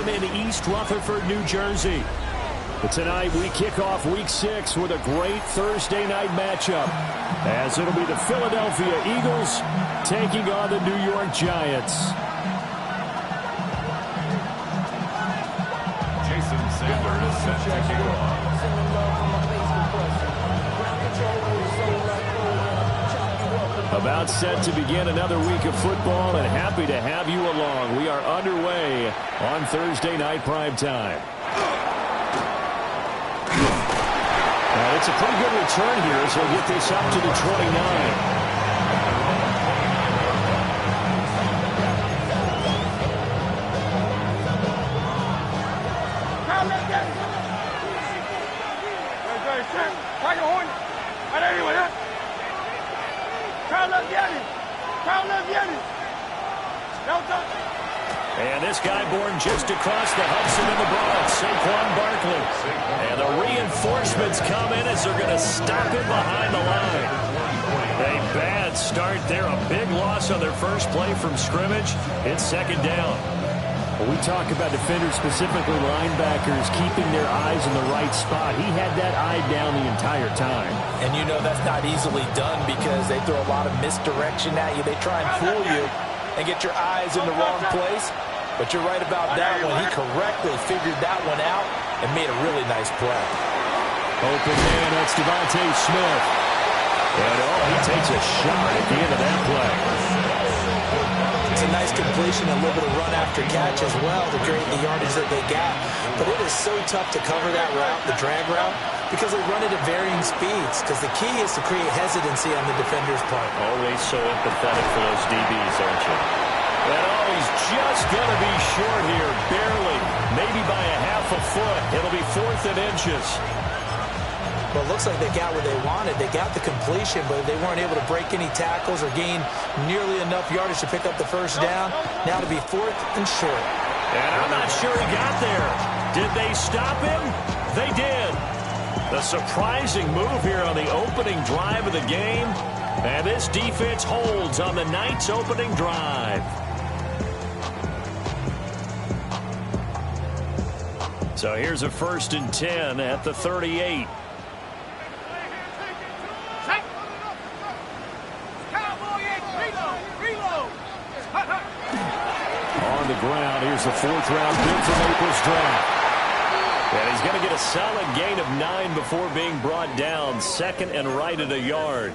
Stadium in East Rutherford, New Jersey. But tonight we kick off Week 6 with a great Thursday night matchup, as it'll be the Philadelphia Eagles taking on the New York Giants. Jason Sanders is set to kick off. About set to begin another week of football, and happy to have you along. We are underway on Thursday night primetime. It's a pretty good return here as he'll get this up to the 29. And this guy born just across the Hudson in the Bronx, Saquon Barkley. And the reinforcements come in as they're going to stop him behind the line. A bad start there, a big loss on their first play from scrimmage. It's second down. When we talk about defenders, specifically linebackers, keeping their eyes in the right spot, he had that eye down the entire time. And you know that's not easily done because they throw a lot of misdirection at you. They try and fool you and get your eyes in the wrong place. But you're right about that one. He correctly figured that one out and made a really nice play. Open man, that's Devontae Smith. And he takes a shot at the end of that play. It's a nice completion, a little bit of run after catch as well to create the yardage that they got. But it is so tough to cover that route, the drag route, because they run it at varying speeds. Because the key is to create hesitancy on the defender's part. Always so empathetic for those DBs, aren't you? And he's just going to be short here, barely, maybe by a half a foot. It'll be 4th and inches. Well, it looks like they got what they wanted. They got the completion, but they weren't able to break any tackles or gain nearly enough yardage to pick up the first down. Now to be 4th and short. And I'm not sure he got there. Did they stop him? They did. The surprising move here on the opening drive of the game. And this defense holds on the night's opening drive. So here's a 1st and 10 at the 38. On the ground, here's the 4th-round pick from April's draft. And he's going to get a solid gain of 9 before being brought down. 2nd and right at a yard.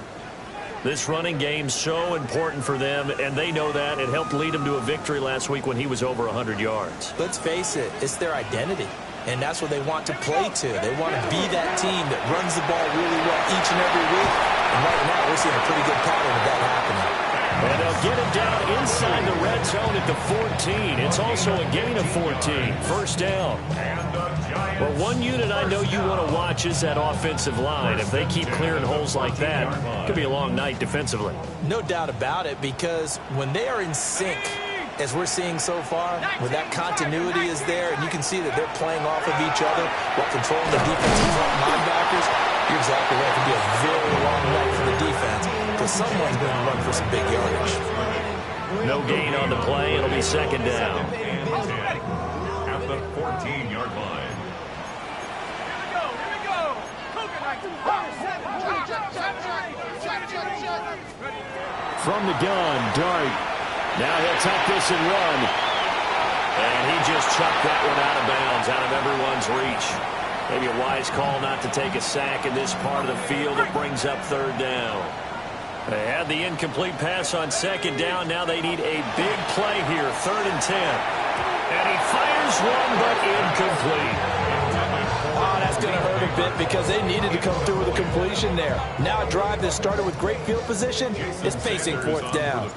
This running game's so important for them, and they know that. It helped lead them to a victory last week when he was over 100 yards. Let's face it, it's their identity, and that's what they want to play to. They want to be that team that runs the ball really well each and every week. And right now, we're seeing a pretty good pattern of that happening. And they'll get it down inside the red zone at the 14. It's also a gain of 14. First down. Well, one unit I know you want to watch is that offensive line. If they keep clearing holes like that, it could be a long night defensively. No doubt about it, because when they are in sync, as we're seeing so far, when that continuity is there, and you can see that they're playing off of each other while controlling the defensive front linebackers, you're exactly right. It could be a very long night for the defense, because someone's going to run for some big yardage. No gain on the play. It'll be 2nd down. At the 14-yard line. From the gun, Dart. Now he'll tuck this and run. And he just chucked that one out of bounds, out of everyone's reach. Maybe a wise call not to take a sack in this part of the field. It brings up 3rd down. They had the incomplete pass on 2nd down. Now they need a big play here, 3rd and 10. And he fires one, but incomplete. Oh, that's going to hurt a bit because they needed to come through with a completion there. Now a drive that started with great field position is facing 4th down.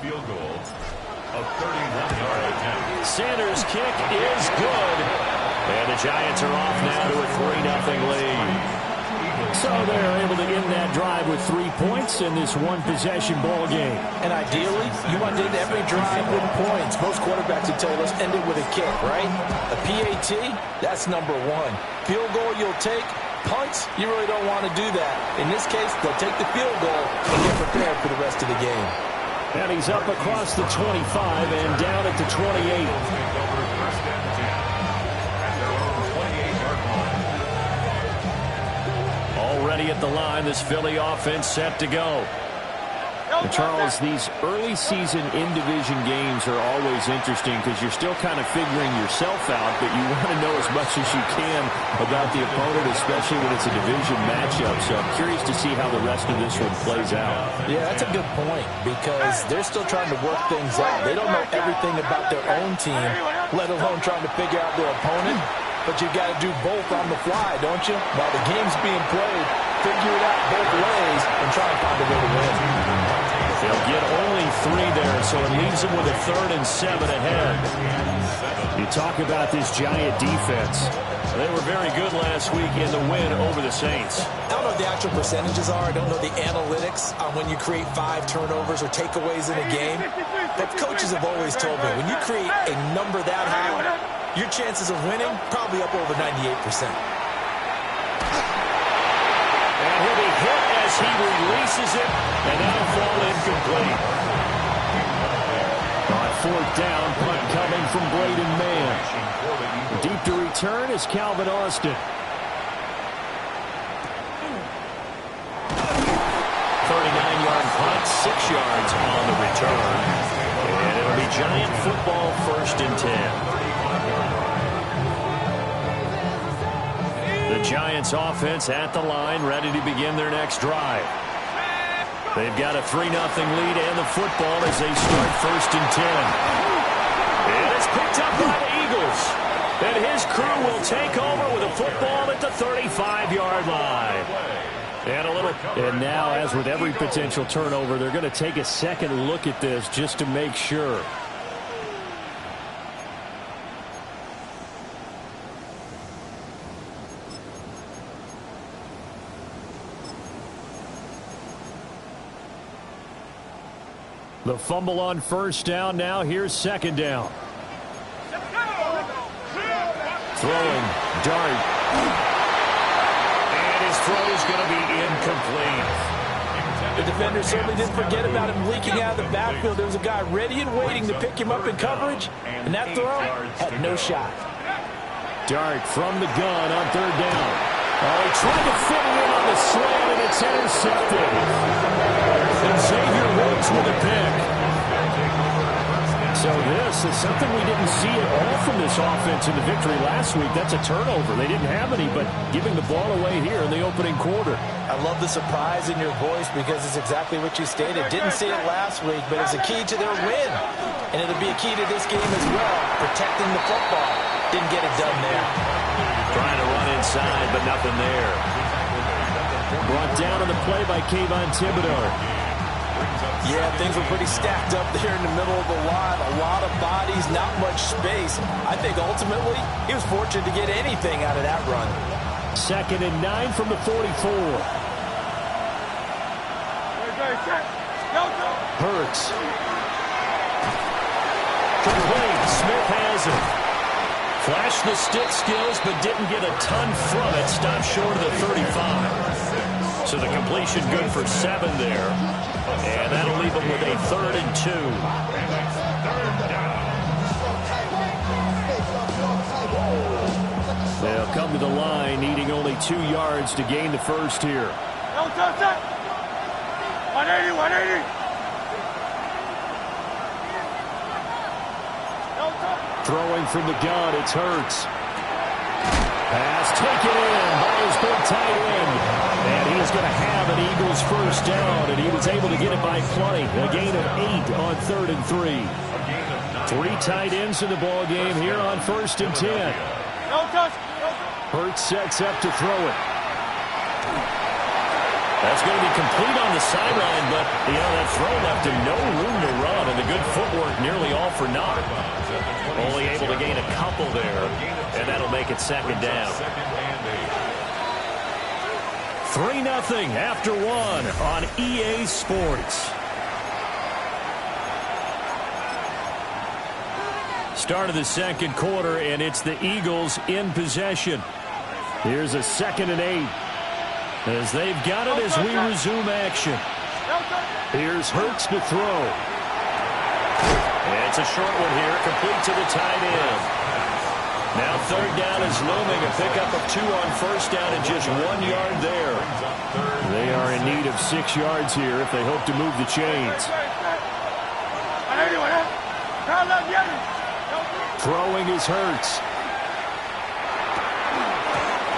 Sanders' kick is good. And the Giants are off now to a 3-0 lead. So they're able to end that drive with 3 points in this one-possession ball game. And ideally, you want to end every drive with points. Most quarterbacks would tell you, let's end it with a kick, right? A PAT, that's number 1. Field goal you'll take. Punts, you really don't want to do that. In this case, they'll take the field goal and get prepared for the rest of the game. And he's up across the 25 and down at the 28. at the line. This Philly offense set to go. And Charles, these early season in-division games are always interesting because you're still kind of figuring yourself out, but you want to know as much as you can about the opponent, especially when it's a division matchup. So I'm curious to see how the rest of this one plays out. Yeah, that's a good point because they're still trying to work things out. They don't know everything about their own team, let alone trying to figure out their opponent. But you got to do both on the fly, don't you? While the game's being played, figure it out both ways and try and find a way to win. They'll get only 3 there, so it leaves them with a 3rd and 7 ahead. You talk about this Giant defense. They were very good last week in the win over the Saints. I don't know what the actual percentages are. I don't know the analytics on when you create 5 turnovers or takeaways in a game. But coaches have always told me, when you create a number that high, your chances of winning probably up over 98%. And he'll be hit as he releases it, and that'll fall incomplete. On 4th down, punt coming from Braden Mann. Deep to return is Calvin Austin. 39-yard punt, 6 yards on the return. And it'll be Giant football, 1st and 10. The Giants offense at the line, ready to begin their next drive. They've got a 3-0 lead and the football as they start 1st and 10. And it's picked up by the Eagles. And his crew will take over with a football at the 35-yard line. And now, as with every potential turnover, they're going to take a second look at this just to make sure. The fumble on 1st down. Now here's 2nd down. Throwing, Dart. And his throw is going to be incomplete. The defender certainly didn't forget about him leaking out of the backfield. There was a guy ready and waiting to pick him up in coverage, and that throw had no shot. Dart from the gun on 3rd down. Oh, he tried to fit it in on the slant, and it's intercepted. And Xavier Woods with a pick. So this is something we didn't see at all from this offense in the victory last week. That's a turnover. They didn't have any, but giving the ball away here in the opening quarter. I love the surprise in your voice because it's exactly what you stated. Didn't see it last week, but it's a key to their win. And it'll be a key to this game as well, protecting the football. Didn't get it done there. Trying to run inside, but nothing there. Brought down on the play by Kayvon Thibodeau. Yeah, things were pretty stacked up there in the middle of the line. A lot of bodies, not much space. I think ultimately he was fortunate to get anything out of that run. 2nd and 9 from the 44. Hurts. Complete. Smith has it. Flashed the stick skills, but didn't get a ton from it. Stopped short of the 35. So the completion good for 7 there. And that'll leave them with a 3rd and 2. They'll come to the line, needing only 2 yards to gain the first here. 180, 180. Throwing from the gun, it's Hurts. Pass taken in by his big tight end. And he is going to have an Eagles 1st down, and he was able to get it by plenty. A gain of 8 on 3rd and 3. 3 tight ends in the ball game here on 1st and 10. Hurts sets up to throw it. That's going to be complete on the sideline, but, that throw left him no room to run, and the good footwork nearly all for naught. Only able to gain a couple there, and that'll make it 2nd down. 3-0 after 1 on EA Sports. Start of the 2nd quarter, and it's the Eagles in possession. Here's a 2nd and 8. As they've got it as we resume action. Here's Hurts to throw. It's a short one here, complete to the tight end. Now third down is looming. A pickup of 2 on first down and just 1 yard there. They are in need of 6 yards here if they hope to move the chains. Throwing is Hurts.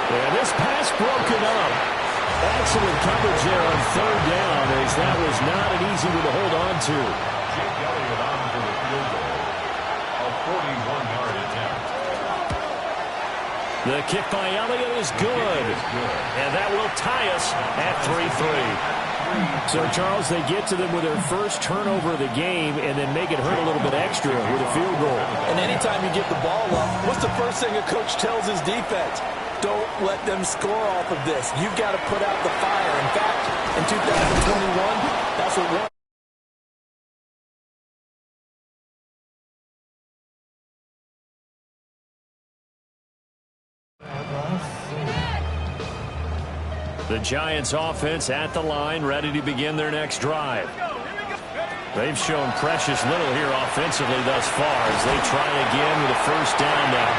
And this pass broken up. Excellent coverage there on third down, as that was not an easy one to hold on to. Jake Elliott on for the field goal. A 41-yard attempt. The kick by Elliott is good. And that will tie us at 3-3. So, Charles, they get to them with their first turnover of the game and then make it hurt a little bit extra with a field goal. And anytime you give the ball up, what's the first thing a coach tells his defense? Don't let them score off of this. You've got to put out the fire. In fact, in 2021, that's what won. The Giants offense at the line, ready to begin their next drive. They've shown precious little here offensively thus far as they try again with a first down now.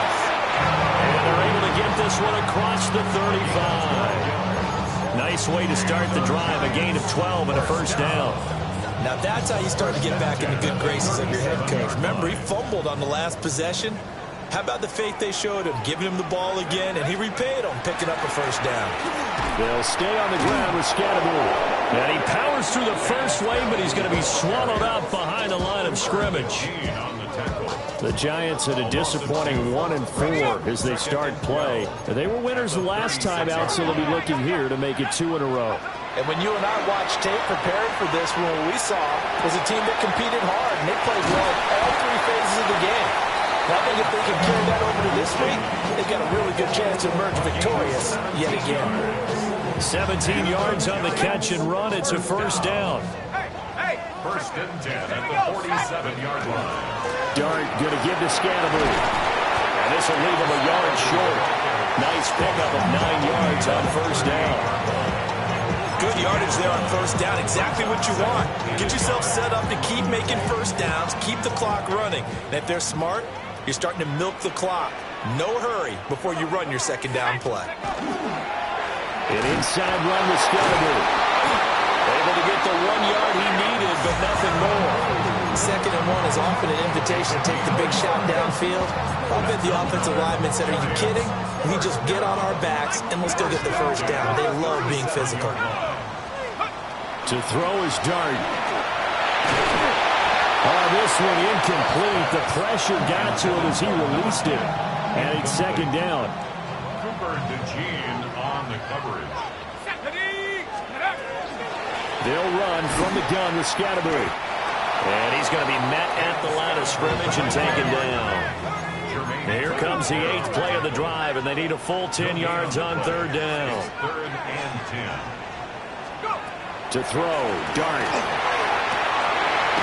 And they're able to get this one across the 35. Nice way to start the drive, a gain of 12 and a first down. Now that's how you start to get back in the good graces of your head coach. Remember, he fumbled on the last possession. How about the faith they showed him, giving him the ball again, and he repaid them, picking up a first down. They'll stay on the ground with Scatterbury. And he powers through the first wave, but he's going to be swallowed up behind the line of scrimmage. The Giants had a disappointing 1-4 as they start play. They were winners the last time out, so they'll be looking here to make it 2 in a row. And when you and I watched tape preparing for this, what we saw was a team that competed hard, and they played well in all 3 phases of the game. I think if they can carry that over to this week, they've got a really good chance to emerge victorious yet again. 17 yards on the catch and run. It's a first down. First and 10 at the 47-yard line. Dart going to give to Scatterbury. And this will leave him a yard short. Nice pickup of 9 yards on first down. Good yardage there on first down. Exactly what you want. Get yourself set up to keep making first downs, keep the clock running. And if they're smart, you're starting to milk the clock. No hurry before you run your second down play. An inside run with Scatterbury. Able to get the 1 yard he needed, but nothing more. Second and 1 is often an invitation to take the big shot downfield. I bet the offensive lineman said, are you kidding? We just get on our backs and let's go get the first down. They love being physical. To throw is Dart. Oh, this one incomplete. The pressure got to him as he released it. And it's second down. Cooper and DeGene on the coverage. They'll run from the gun with Scatterbury. And he's going to be met at the line of scrimmage and taken down. Here comes the 8th play of the drive, and they need a full 10 yards on third down. Third and 10. To throw, Dart.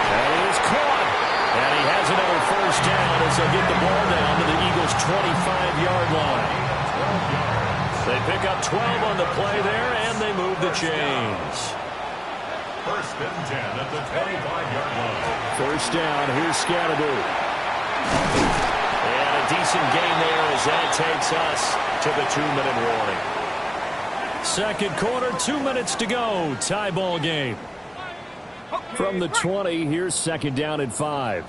And it is caught. And he has another first down as they'll get the ball down to the Eagles' 25-yard line. They pick up 12 on the play there, and they move the chains. First and 10 at the 25-yard line. First down, here's Scatterbury. And a decent game there as that takes us to the 2-minute warning. Second quarter, 2 minutes to go. Tie ball game. From the 20, here's second down at 5.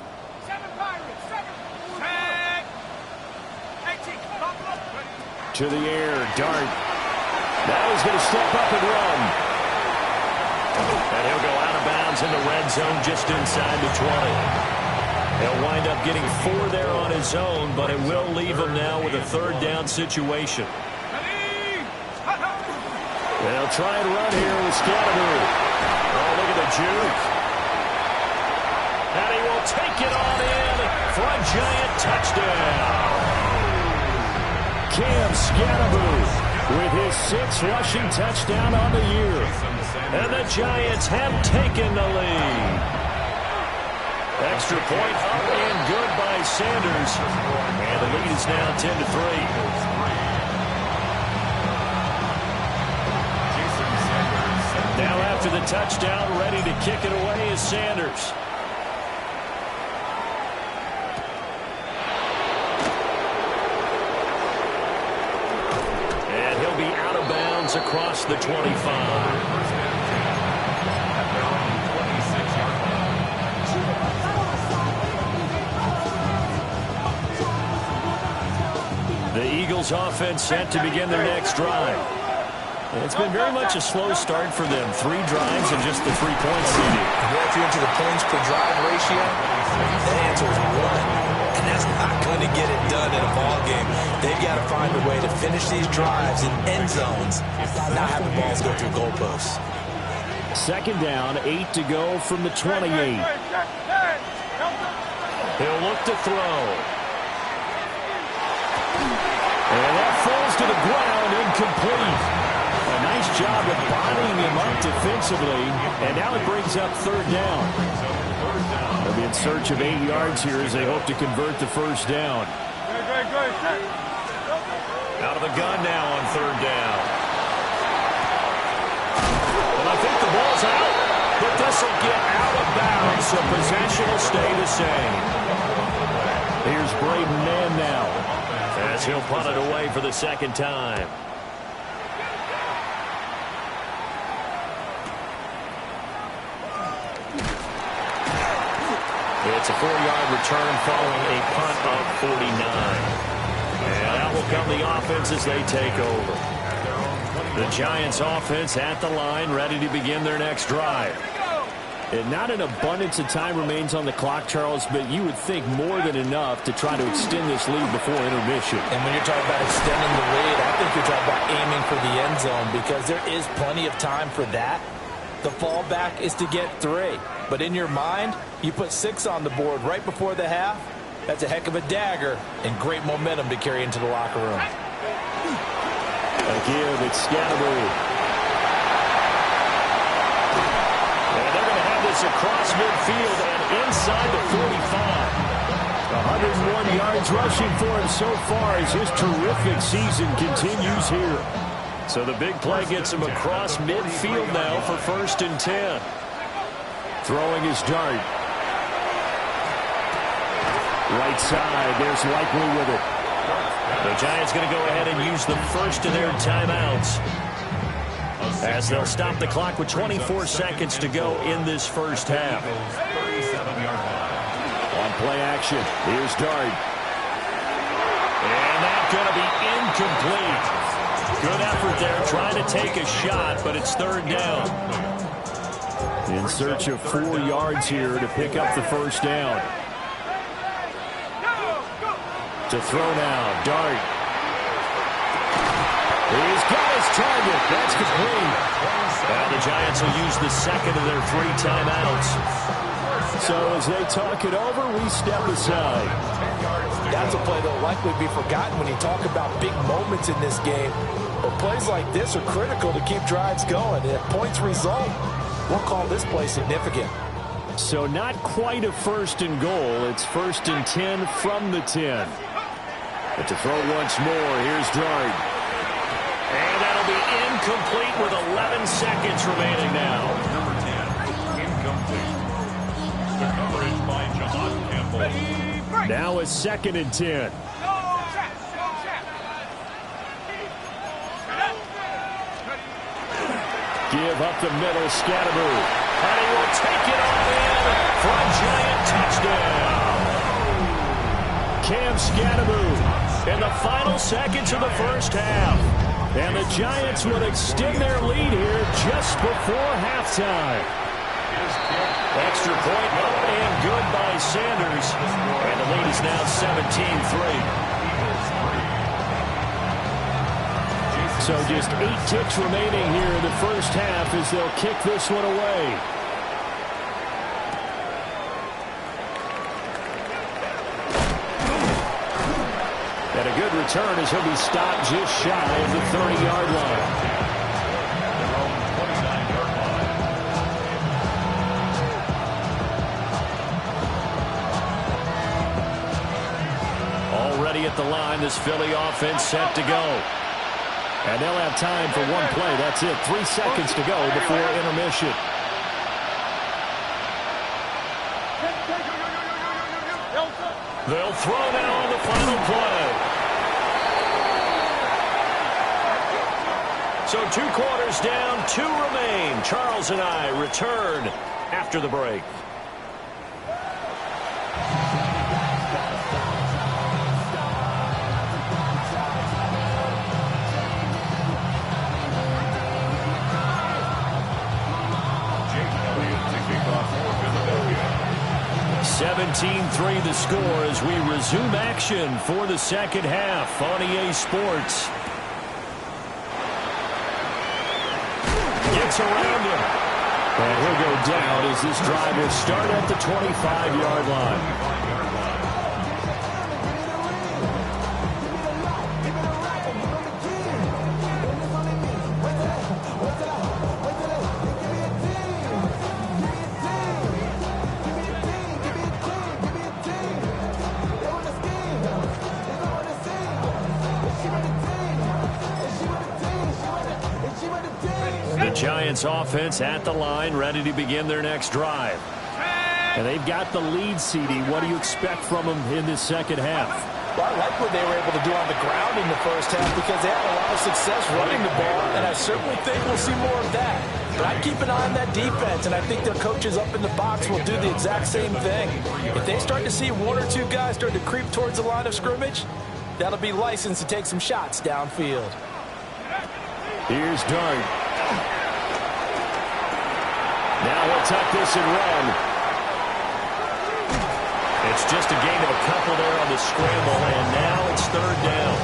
To the air, Dart. Now he's going to step up and run. And he'll go out of bounds in the red zone just inside the 20. He'll wind up getting 4 there on his own, but it will leave him now with a third down situation. They'll try and run here with Scatterbury. Oh, look at the juke. And he will take it on in for a giant touchdown. Cam Scatterbury with his 6th rushing touchdown on the year. And the Giants have taken the lead. Extra point up and good by Sanders. And the lead is now 10-3. Now after the touchdown, ready to kick it away is Sanders. this across the 25. The Eagles offense set to begin their next drive. It's been very much a slow start for them. 3 drives and just the 3 points they need. If you're into the points per drive ratio, the answer is 1. And that's not going to get it done in a ball game. They've got to find a way to finish these drives in end zones, not have the balls go through goalposts. Second down, 8 to go from the 28. He'll look to throw. And that falls to the ground, incomplete. A nice job of bodying him up defensively, and now it brings up third down. They'll be in search of 8 yards here as they hope to convert the first down. Out of the gun now on third down. And I think the ball's out, but this will get out of bounds, so possession will stay the same. Here's Braden Mann now, as he'll punt it away for the second time. It's a 4-yard return following a punt of 49. And out will come the offense as they take over. The Giants offense at the line, ready to begin their next drive. And not an abundance of time remains on the clock, Charles, but you would think more than enough to try to extend this lead before intermission. And when you're talking about extending the lead, I think you're talking about aiming for the end zone because there is plenty of time for that. The fallback is to get 3. But in your mind, you put 6 on the board right before the half. That's a heck of a dagger and great momentum to carry into the locker room. Again, it's Scatterby. Across midfield and inside the 45. 101 yards rushing for him so far as his terrific season continues here. So the big play gets him across midfield now for 1st and 10. Throwing his dart. Right side, there's Likely with it. The Giants going to go ahead and use the first of their timeouts, as they'll stop the clock with 24 seconds to go in this first half. On play action, here's Dart. And that's going to be incomplete. Good effort there, trying to take a shot, but it's third down. In search of 4 yards here to pick up the first down. To throw now, Dart. He's got his target. That's complete. Well, the Giants will use the second of their 3 timeouts. So as they talk it over, we step aside. That's a play that will likely be forgotten when you talk about big moments in this game. But plays like this are critical to keep drives going. And if points result, we'll call this play significant. So not quite a 1st and goal. It's 1st and 10 from the 10. But to throw once more, here's Dart. And that'll be incomplete with 11 seconds remaining now. Number 10, incomplete. The coverage by John Campbell. Now a 2nd and 10. Give up the middle, Scatterby. And he will take it on in for a Giant touchdown. Cam Scatterby In the final seconds of the first half. And the Giants will extend their lead here just before halftime. Extra point up and good by Sanders. And the lead is now 17-3. So just 8 ticks remaining here in the first half as they'll kick this one away. And a good return as he'll be stopped just shy of the 30-yard line. Already at the line, this Philly offense set to go. And they'll have time for one play. That's it. 3 seconds to go before intermission. They'll throw now on the final play. So 2 quarters down, 2 remain. Charles and I return after the break. Elliott to kick off for Philadelphia. 17-3 the score as we resume action for the second half on EA Sports. Gets around him. And he'll go down as this drive will start at the 25-yard line. Giants offense at the line, ready to begin their next drive. And they've got the lead, CD. What do you expect from them in this second half? Well, I like what they were able to do on the ground in the first half because they had a lot of success running the ball, and I certainly think we'll see more of that. But I keep an eye on that defense, and I think their coaches up in the box will do the exact same thing. If they start to see 1 or 2 guys start to creep towards the line of scrimmage, that'll be licensed to take some shots downfield. Here's Dart. Now he'll tuck this and run. It's just a gain of a couple there on the scramble, and now it's 3rd down.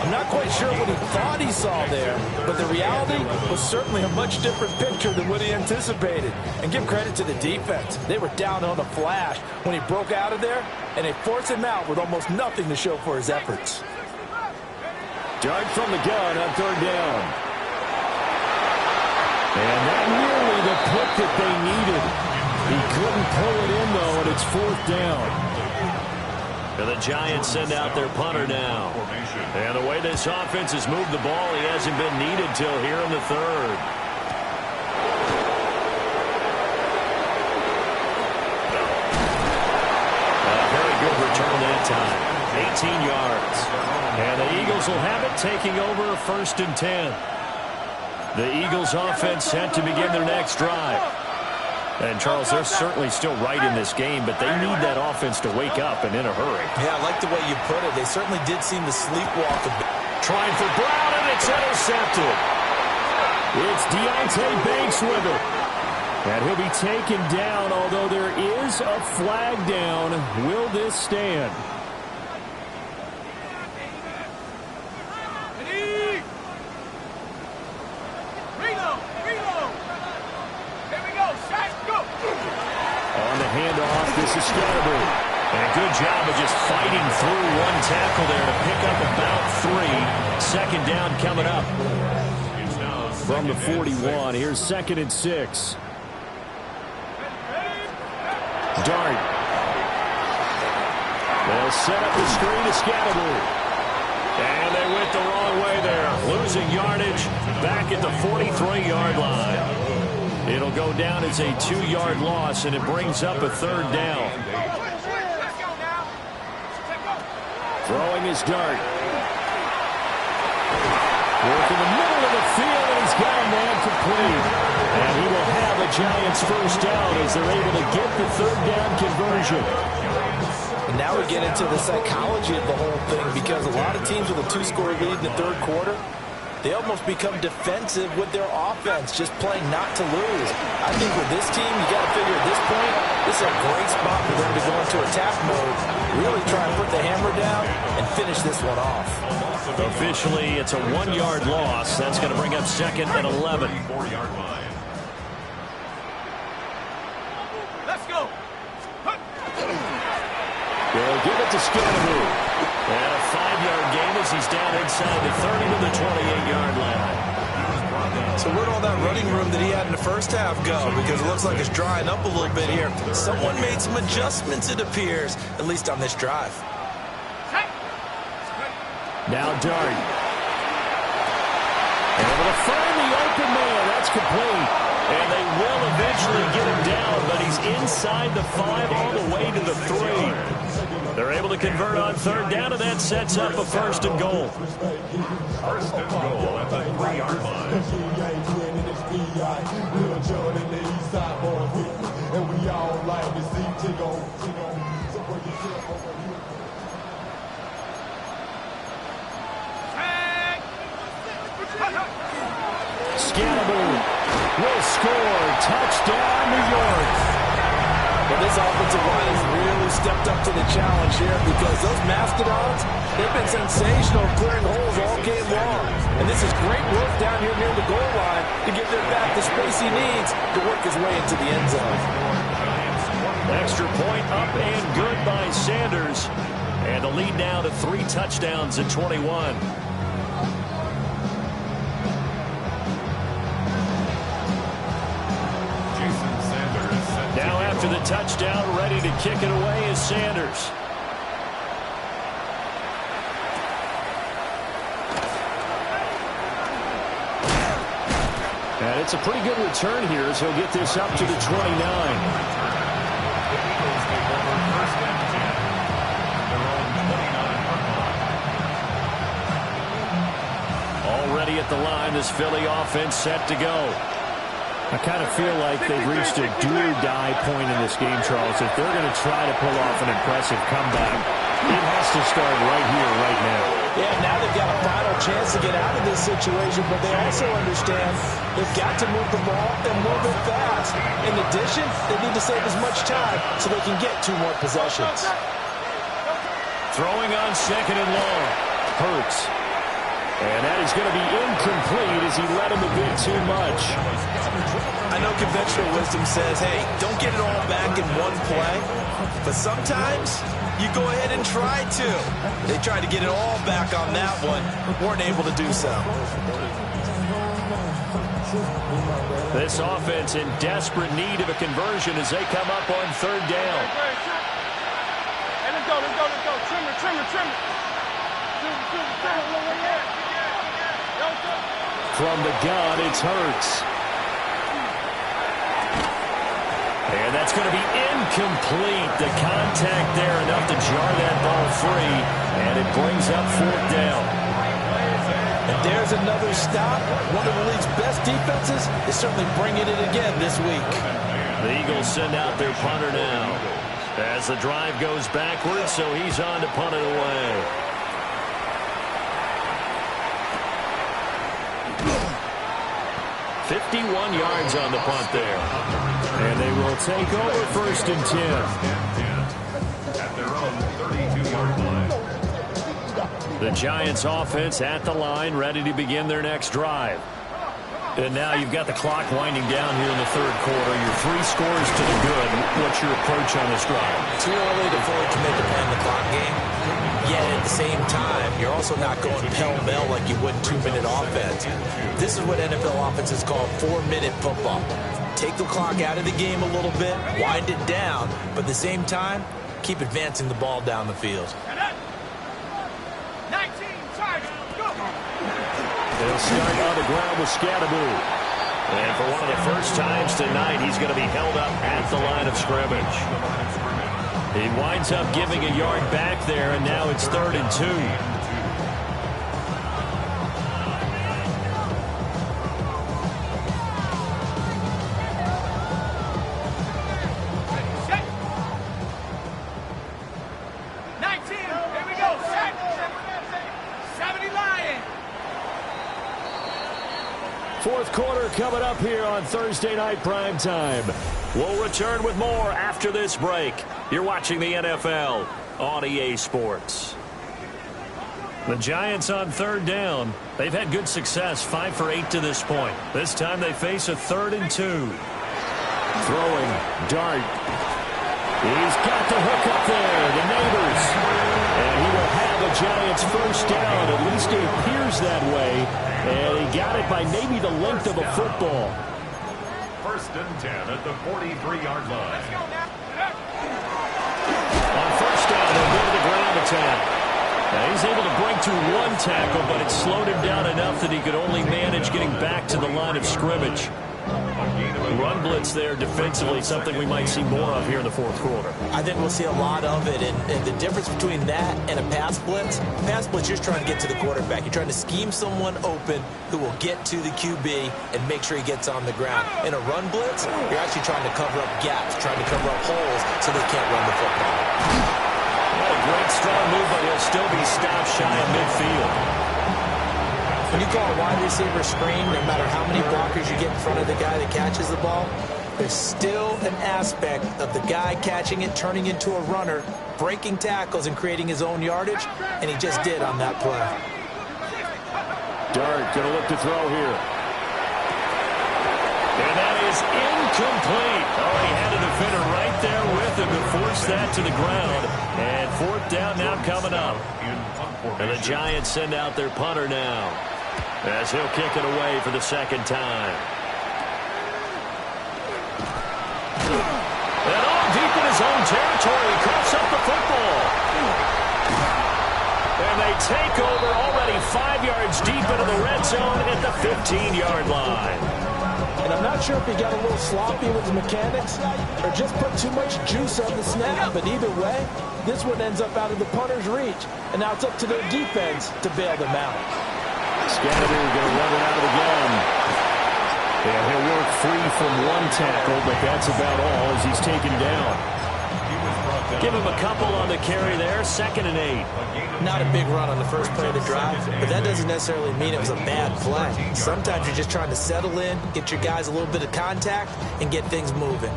I'm not quite sure what he thought he saw there, but the reality was certainly a much different picture than what he anticipated. And give credit to the defense. They were down on a flash when he broke out of there, and they forced him out with almost nothing to show for his efforts. Dart from the gun on 3rd down. And not nearly the pick that they needed. He couldn't pull it in, though, and it's 4th down. And the Giants send out their punter now. And the way this offense has moved the ball, he hasn't been needed till here in the 3rd. A very good return that time. 18 yards. And the Eagles will have it, taking over 1st and 10. The Eagles offense set to begin their next drive. And, Charles, they're certainly still right in this game, but they need that offense to wake up and in a hurry. Yeah, I like the way you put it. They certainly did seem to sleepwalk a bit. Trying for Brown, and it's intercepted. It's Deontay Banks with it. And he'll be taken down, although there is a flag down. Will this stand? Handoff, this is Scatterby. And a good job of just fighting through 1 tackle there to pick up about 3. 2nd down coming up. From the 41, here's 2nd and 6. Dart. They'll set up the screen to Scatterby. And they went the wrong way there. Losing yardage back at the 43-yard line. It'll go down as a 2-yard loss, and it brings up a 3rd down. Throwing his Dart. Work in the middle of the field, and he's got a man complete. And he will have a Giants 1st down as they're able to get the 3rd down conversion. And now we get into the psychology of the whole thing because a lot of teams with a 2-score lead in the 3rd quarter, they almost become defensive with their offense, just playing not to lose. I think with this team, you got to figure at this point, this is a great spot for them to go into attack mode, really try and put the hammer down and finish this one off. Officially, it's a 1-yard loss. That's going to bring up 2nd and 11. Let's go. They'll give it to Scatterby. And a 5-yard gain as he's down inside the 30 to the 28-yard line. So where'd all that running room that he had in the first half go? Because it looks like it's drying up a little bit here. Someone made some adjustments, it appears, at least on this drive. Now Dart. Able to find the open man. That's complete. And they will eventually barely get him down, but he's inside the 5 all the way to the 3. They're able to convert on third down, and that sets up a first and goal. First and goal at the 3-yard line. Scannable will score. Touchdown, New York. Well, this offensive line has really stepped up to the challenge here because those Mastodons, they've been sensational clearing holes all game long. And this is great work down here near the goal line to give their back the space he needs to work his way into the end zone. Extra point up and good by Sanders. And the lead now to 3 touchdowns at 21. Now after the touchdown, ready to kick it away is Sanders. And it's a pretty good return here as he'll get this up to the 29. Already at the line, this Philly offense set to go. I kind of feel like they've reached a do-or-die point in this game, Charles. If they're going to try to pull off an impressive comeback, it has to start right here, right now. Yeah, now they've got a final chance to get out of this situation, but they also understand they've got to move the ball and move it fast. In addition, they need to save as much time so they can get 2 more possessions. Throwing on second and long. Hurts. And that is going to be incomplete as he let him a bit too much. I know conventional wisdom says, hey, don't get it all back in one play. But sometimes you go ahead and try to. They tried to get it all back on that one. Weren't able to do so. This offense in desperate need of a conversion as they come up on third down. Hey, let's go. Trim it. From the gun, it's Hurts. And that's going to be incomplete. The contact there enough to jar that ball free. And it brings up fourth down. And there's another stop. One of the league's best defenses is certainly bringing it again this week. The Eagles send out their punter now as the drive goes backwards, so he's on to punt it away. 51 yards on the punt there. And they will take over first and 10. At their own 32-yard line. The Giants offense at the line, ready to begin their next drive. And now you've got the clock winding down here in the third quarter. You're 3 scores to the good. What's your approach on this drive? Too early to fully commit to playing the clock game. Yet at the same time, you're also not going pell-mell like you would 2-minute offense. This is what NFL offenses call 4-minute football. Take the clock out of the game a little bit, wind it down, but at the same time, keep advancing the ball down the field. 19, charge, go! They'll start on the ground with Scannable. And for one of the first times tonight, he's going to be held up at the line of scrimmage. He winds up giving a yard back there, and now it's 3rd and 2. Fourth quarter coming up here on Thursday Night Primetime. We'll return with more after this break. You're watching the NFL on EA Sports. The Giants on third down. They've had good success, 5 for 8 to this point. This time they face a 3rd and 2. Throwing, Dart. He's got the hook up there, the neighbors. And he will have a Giants first down. At least it appears that way. And he got it by maybe the length of a football. First and 10 at the 43-yard line. On first down, they'll go to the ground attack. Now he's able to break through 1 tackle, but it slowed him down enough that he could only manage getting back to the line of scrimmage. Run blitz there defensively, something we might see more of here in the fourth quarter. I think we'll see a lot of it, and the difference between that and a pass blitz, you're just trying to get to the quarterback. You're trying to scheme someone open who will get to the QB and make sure he gets on the ground. In a run blitz, you're actually trying to cover up gaps, trying to cover up holes so they can't run the football. What a great strong move, but he'll still be stopped shy of midfield. When you call a wide receiver screen, no matter how many blockers you get in front of the guy that catches the ball, there's still an aspect of the guy catching it, turning into a runner, breaking tackles and creating his own yardage, and he just did on that play. Dart going to look to throw here. And that is incomplete. Oh, he had a defender right there with him to force that to the ground. And fourth down now coming up. And the Giants send out their punter now, as he'll kick it away for the second time. And all deep in his own territory, he coughs up the football. And they take over already 5 yards deep into the red zone at the 15-yard line. And I'm not sure if he got a little sloppy with the mechanics or just put too much juice on the snap, but either way, this one ends up out of the punter's reach, and now it's up to their defense to bail them out. Scannadu going to run it out of the gun. And he'll work free from one tackle, but that's about all as he's taken down. Give him a couple on the carry there, 2nd and 8. Not a big run on the first play of the drive, but that doesn't necessarily mean it was a bad play. Sometimes you're just trying to settle in, get your guys a little bit of contact, and get things moving.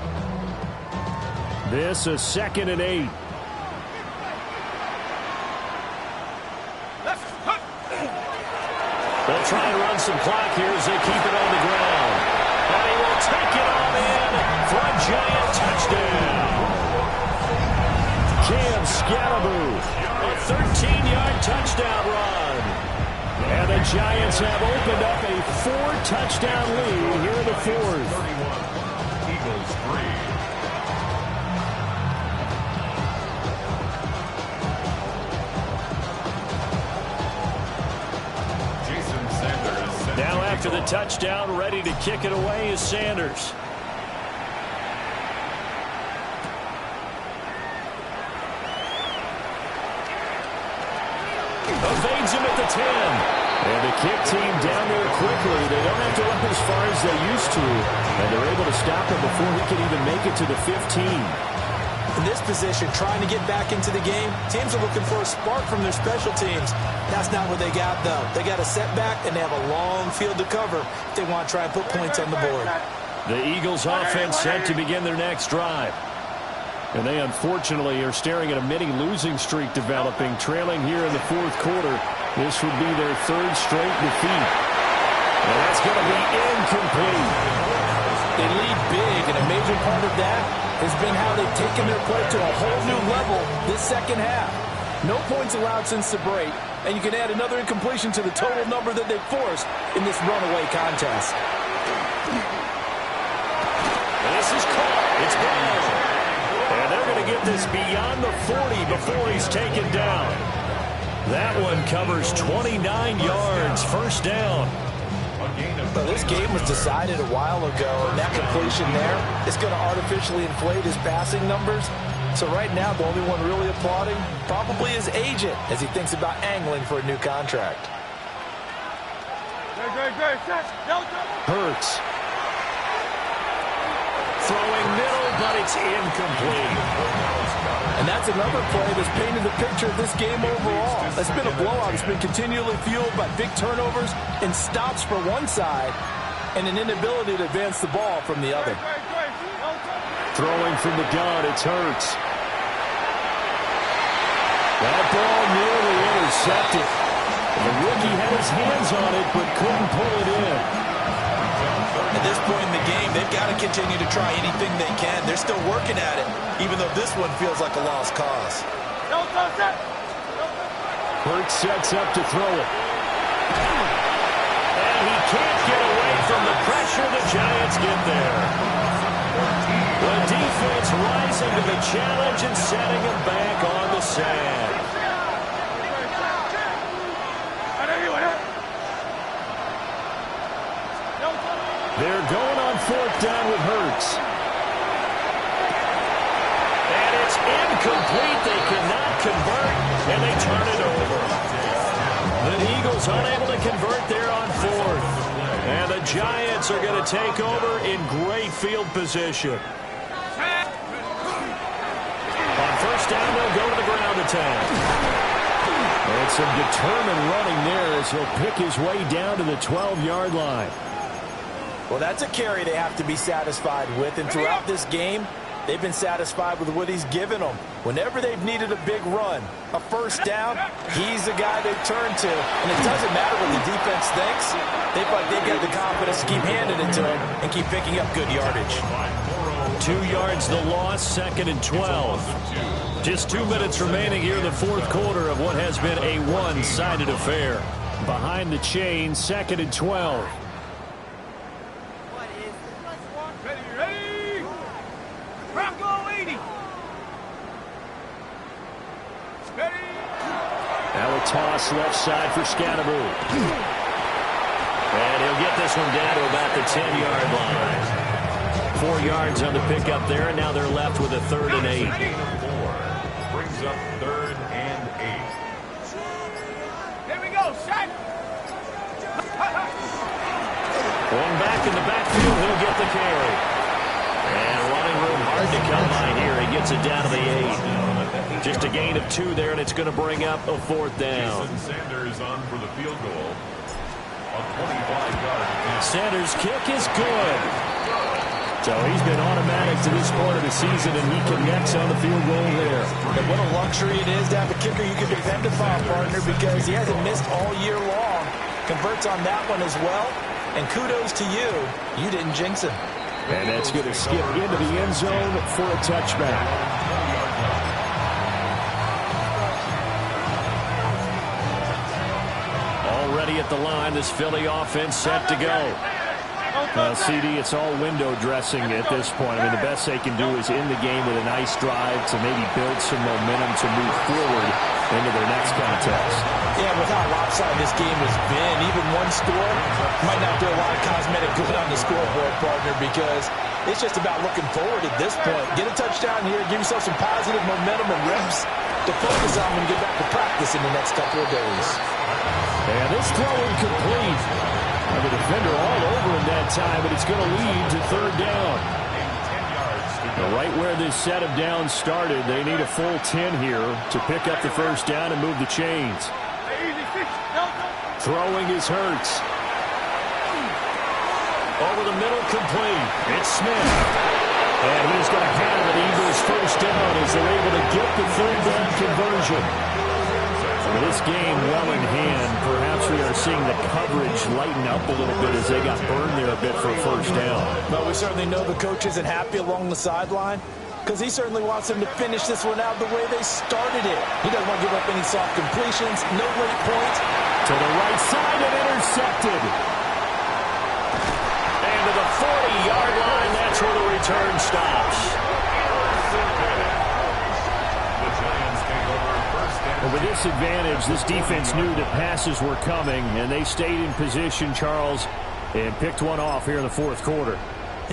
This is 2nd and 8. They'll try and run some clock here as they keep it on the ground. And he will take it on in for a Giant touchdown. Cam Scannaboo. A 13-yard touchdown run. And the Giants have opened up a 4-touchdown lead here in the fourth. 31, Eagles 3. Now after the touchdown, ready to kick it away is Sanders. Evades him at the 10. And the kick team down there quickly. They don't have to run as far as they used to. And they're able to stop him before he can even make it to the 15. In this position, trying to get back into the game, teams are looking for a spark from their special teams. That's not what they got, though. They got a setback, and they have a long field to cover if they want to try and put points on the board. The Eagles offense set to begin their next drive. And they unfortunately are staring at a mini losing streak developing, trailing here in the fourth quarter. This would be their 3rd straight defeat. And that's going to be incomplete. They lead big, and a major part of that has been how they've taken their play to a whole new level this second half. No points allowed since the break, and you can add another incompletion to the total number that they've forced in this runaway contest. This is caught. It's gone. And they're going to get this beyond the 40 before he's taken down. That one covers 29 yards, first down. Well, this game was decided a while ago, and that completion there is going to artificially inflate his passing numbers. So right now, the only one really applauding probably his agent as he thinks about angling for a new contract. Hurts. Throwing middle, but it's incomplete. And that's another play that's painted the picture of this game overall. It's been a blowout. It's been continually fueled by big turnovers and stops for one side and an inability to advance the ball from the other. Throwing from the gun, it's Hurts. That ball nearly intercepted. The rookie had his hands on it, but couldn't pull it in. At this point in the game, they've got to continue to try anything they can. They're still working at it, even though this one feels like a lost cause. Hurts sets up to throw it. And he can't get away from the pressure. The Giants get there. The defense rising to the challenge and setting him back on the sand. They're going on fourth down with Hurts. And it's incomplete. They cannot convert, and they turn it over. The Eagles unable to convert there on fourth. And the Giants are going to take over in great field position. On first down, they'll go to the ground attack. And some determined running there as he'll pick his way down to the 12-yard line. Well, that's a carry they have to be satisfied with. And throughout this game, they've been satisfied with what he's given them. Whenever they've needed a big run, a first down, he's the guy they turn to. And it doesn't matter what the defense thinks. They feel like they've got the confidence to keep handing it to him and keep picking up good yardage. 2 yards the loss, 2nd and 12. Just 2 minutes remaining here in the fourth quarter of what has been a one-sided affair. Behind the chain, 2nd and 12. Ready? Bronco 80. Ready? Now a toss left side for Scatteroo. And he'll get this one down to about the 10-yard line. 4 yards on the pickup there, and now they're left with a 3rd and 8. Brings up 3rd and 8. Here we go, set. One back in the backfield, he'll get the carry. And running room hard to come by here. He gets it down to the 8. Just a gain of 2 there, and it's going to bring up a 4th down. Jason Sanders on for the field goal. A 25-yard. Sanders' kick is good. So he's been automatic to this point of the season, and he connects on the field goal there. And what a luxury it is to have a kicker you can depend upon, partner, because he hasn't missed all year long. Converts on that one as well. And kudos to you. You didn't jinx him. And that's going to skip into the end zone for a touchback. Already at the line, this Philly offense set to go. CD, it's all window dressing at this point. I mean, the best they can do is end the game with a nice drive to maybe build some momentum to move forward into their next contest. Yeah, with how lopsided this game has been, even one score might not do a lot of cosmetic good on the scoreboard, partner, because it's just about looking forward at this point. Get a touchdown here, give yourself some positive momentum and reps to focus on when you get back to practice in the next couple of days. And this throw incomplete. The defender all over him that time, but it's going to lead to 3rd down. Right where this set of downs started, they need a full 10 here to pick up the first down and move the chains. Throwing is Hurts. Over the middle, complete. It's Smith. And he's going to have an Eagles first down as they're able to get the 3rd down conversion. With this game well in hand, perhaps we are seeing the coverage lighten up a little bit as they got burned there a bit for a first down. But we certainly know the coach isn't happy along the sideline because he certainly wants them to finish this one out the way they started it. He doesn't want to give up any soft completions, no late points. To the right side and intercepted. And to the 40-yard line, that's where the return stops. Well, with this advantage, this defense knew that passes were coming, and they stayed in position, Charles, and picked one off here in the fourth quarter.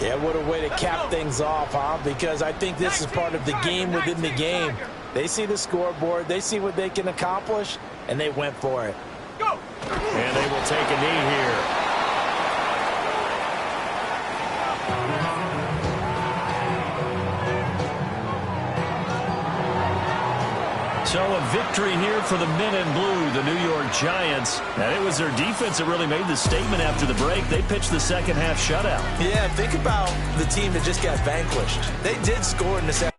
Yeah, what a way to cap things off, huh? Because I think this is part of the game within the game. They see the scoreboard, they see what they can accomplish, and they went for it. Go! And they will take a knee here. So a victory here for the men in blue, the New York Giants. And it was their defense that really made the statement after the break. They pitched the second half shutout. Yeah, think about the team that just got vanquished. They did score in the second.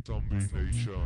Zombie Nation.